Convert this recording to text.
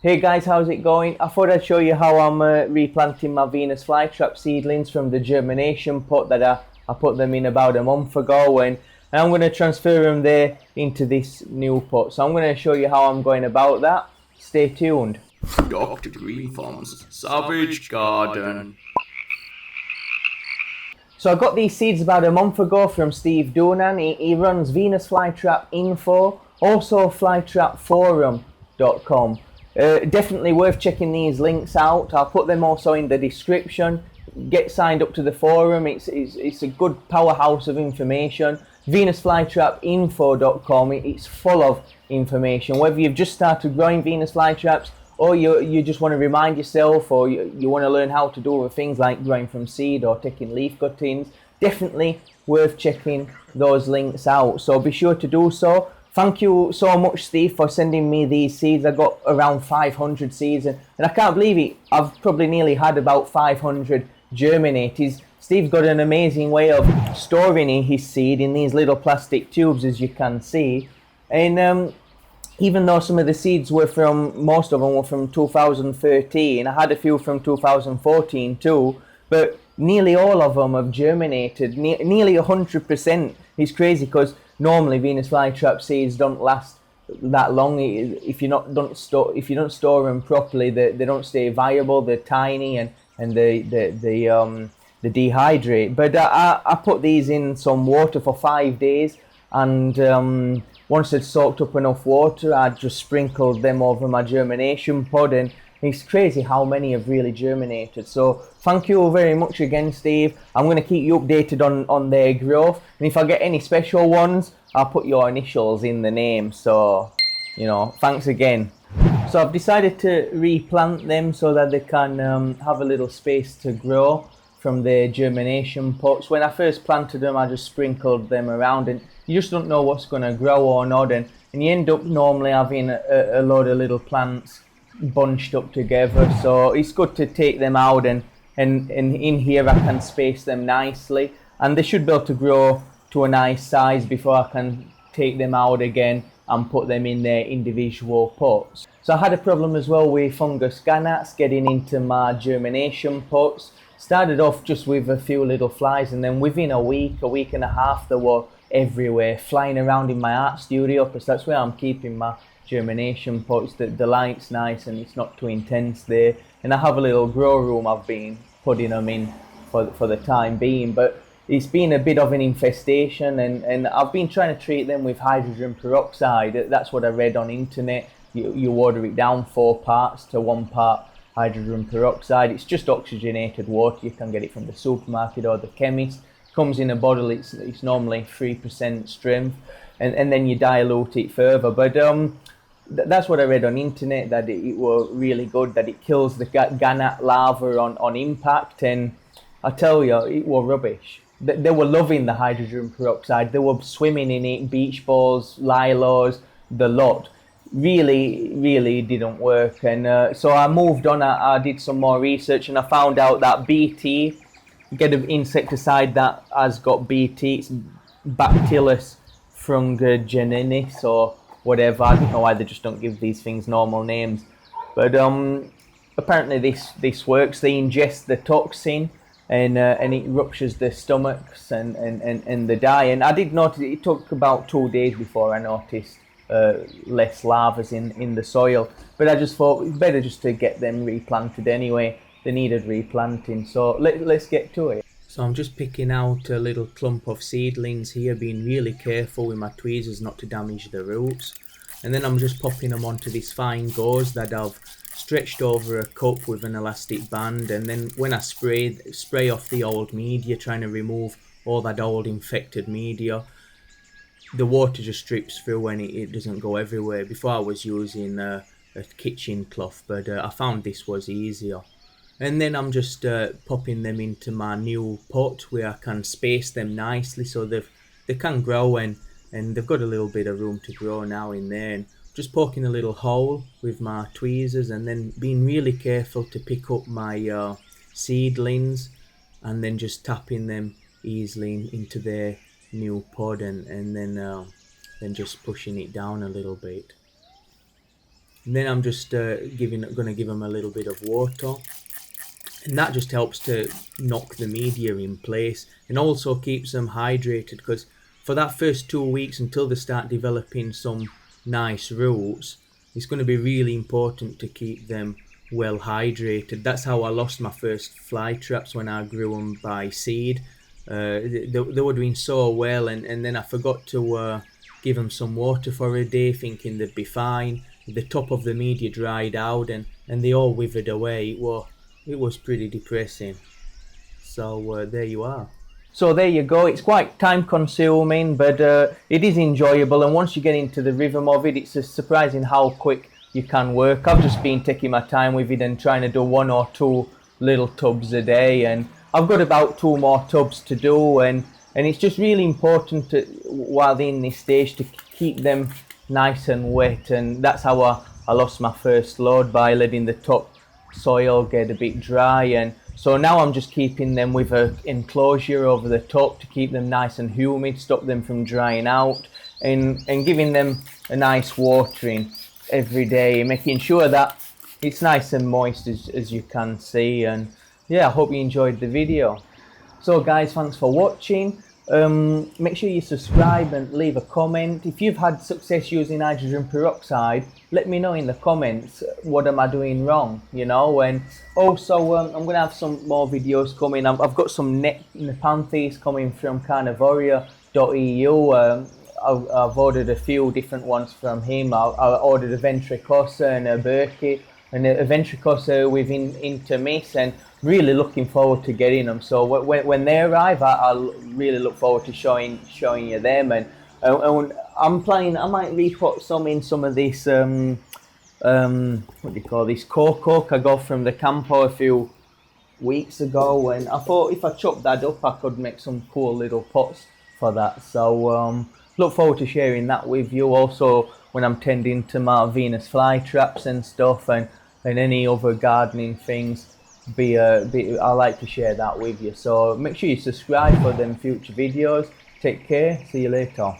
Hey guys, how's it going? I thought I'd show you how I'm replanting my Venus flytrap seedlings from the germination pot that I put them in about a month ago, and I'm going to transfer them there into this new pot. So I'm going to show you how I'm going about that. Stay tuned. Dr. GreenThumbs Savage Garden. So I got these seeds about a month ago from Steve Doonan. He runs Venus Flytrap Info, also flytrapforum.com. Definitely worth checking these links out. I'll put them also in the description. Get signed up to the forum. It's a good powerhouse of information. venusflytrapinfo.com. It's full of information. Whether you've just started growing Venus flytraps, or you just want to remind yourself, or you want to learn how to do other things like growing from seed or taking leaf cuttings, definitely worth checking those links out. So be sure to do so. Thank you so much, Steve, for sending me these seeds. I got around 500 seeds, and I can't believe it. I've probably nearly had about 500 germinate. Steve's got an amazing way of storing his seed in these little plastic tubes, as you can see. And even though some of the seeds were most of them were from 2013, I had a few from 2014 too, but nearly all of them have germinated, nearly 100%. It's crazy because normally Venus flytrap seeds don't last that long if you don't store them properly. They don't stay viable. They're tiny and they dehydrate. But I put these in some water for 5 days, and once they'd soaked up enough water, I just sprinkled them over my germination pod, and it's crazy how many have really germinated. So thank you very much again, Steve. I'm going to keep you updated on their growth, and if I get any special ones, I'll put your initials in the name. So, thanks again. So I've decided to replant them so that they can have a little space to grow from their germination pots. When I first planted them, I just sprinkled them around, and you just don't know what's going to grow or not, and you end up normally having a load of little plants bunched up together. So it's good to take them out, and in here I can space them nicely, and they should be able to grow to a nice size before I can take them out again and put them in their individual pots. So I had a problem as well with Fungus Gnats getting into my germination pots. Started off just with a few little flies, and then within a week and a half, they were everywhere, flying around in my art studio, because that's where I'm keeping my germination pots. The light's nice and it's not too intense there, and I have a little grow room I've been putting them in for the time being, but it's been a bit of an infestation, and I've been trying to treat them with hydrogen peroxide. That's what I read on internet. You water it down 4 parts to 1 part hydrogen peroxide. It's just oxygenated water. You can get it from the supermarket or the chemist. Comes in a bottle. It's normally 3% strength, and then you dilute it further. But that's what I read on internet, that it were really good, that it kills the gnat larvae on impact, and I tell you, it were rubbish. They were loving the hydrogen peroxide. They were swimming in it, beach balls, lilos, the lot. Really didn't work, and so I moved on. I did some more research, and I found out that BT, get an insecticide that has got BT, it's Bacillus thuringiensis or whatever. I don't know why they just don't give these things normal names, but apparently this works. They ingest the toxin, and it ruptures their stomachs and they die. And I did notice it took about 2 days before I noticed less larvae in the soil, but I just thought it's better just to get them replanted anyway. They needed replanting, so let's get to it. So I'm just picking out a little clump of seedlings here, being really careful with my tweezers not to damage the roots, and then I'm just popping them onto this fine gauze that I've stretched over a cup with an elastic band, and then when I spray off the old media, trying to remove all that old infected media, the water just drips through and it doesn't go everywhere. Before I was using a kitchen cloth, but I found this was easier. And then I'm just popping them into my new pot where I can space them nicely so they can grow, and they've got a little bit of room to grow now in there. And just poking a little hole with my tweezers, and then being really careful to pick up my seedlings, and then just tapping them easily into their new pod, and then just pushing it down a little bit. And then I'm just going to give them a little bit of water, and that just helps to knock the media in place and also keeps them hydrated, because for that first 2 weeks until they start developing some nice roots, it's going to be really important to keep them well hydrated. That's how I lost my first fly traps, when I grew them by seed. They were doing so well, and then I forgot to give them some water for a day, thinking they'd be fine. The top of the media dried out, and they all withered away. It was pretty depressing. So there you are. So there you go. It's quite time consuming, but it is enjoyable, and once you get into the rhythm of it, it's just surprising how quick you can work. I've just been taking my time with it and trying to do 1 or 2 little tubs a day, and I've got about 2 more tubs to do, and it's just really important to, while they're in this stage, to keep them nice and wet, and that's how I lost my first load, by letting the top soil get a bit dry. And so now I'm just keeping them with an enclosure over the top to keep them nice and humid, stop them from drying out, and giving them a nice watering every day, making sure that it's nice and moist, as you can see. And yeah, I hope you enjoyed the video. So guys, thanks for watching. Make sure you subscribe and leave a comment. If you've had success using hydrogen peroxide, let me know in the comments, what am I doing wrong, you know. And also I'm going to have some more videos coming. I've got some Nepenthes coming from Carnivorous.eu. I've ordered a few different ones from him. I ordered a Ventricosa and a Berkey, and a Ventricosa with intermiss, and really looking forward to getting them. So when they arrive, I'll really look forward to showing you them. And I'm planning, I might re-put some in some of this what do you call this, cocoa I got from the campo a few weeks ago, and I thought if I chopped that up, I could make some cool little pots for that. So look forward to sharing that with you. Also, when I'm tending to my Venus flytraps and stuff, and any other gardening things, I like to share that with you. So make sure you subscribe for them future videos. Take care. See you later.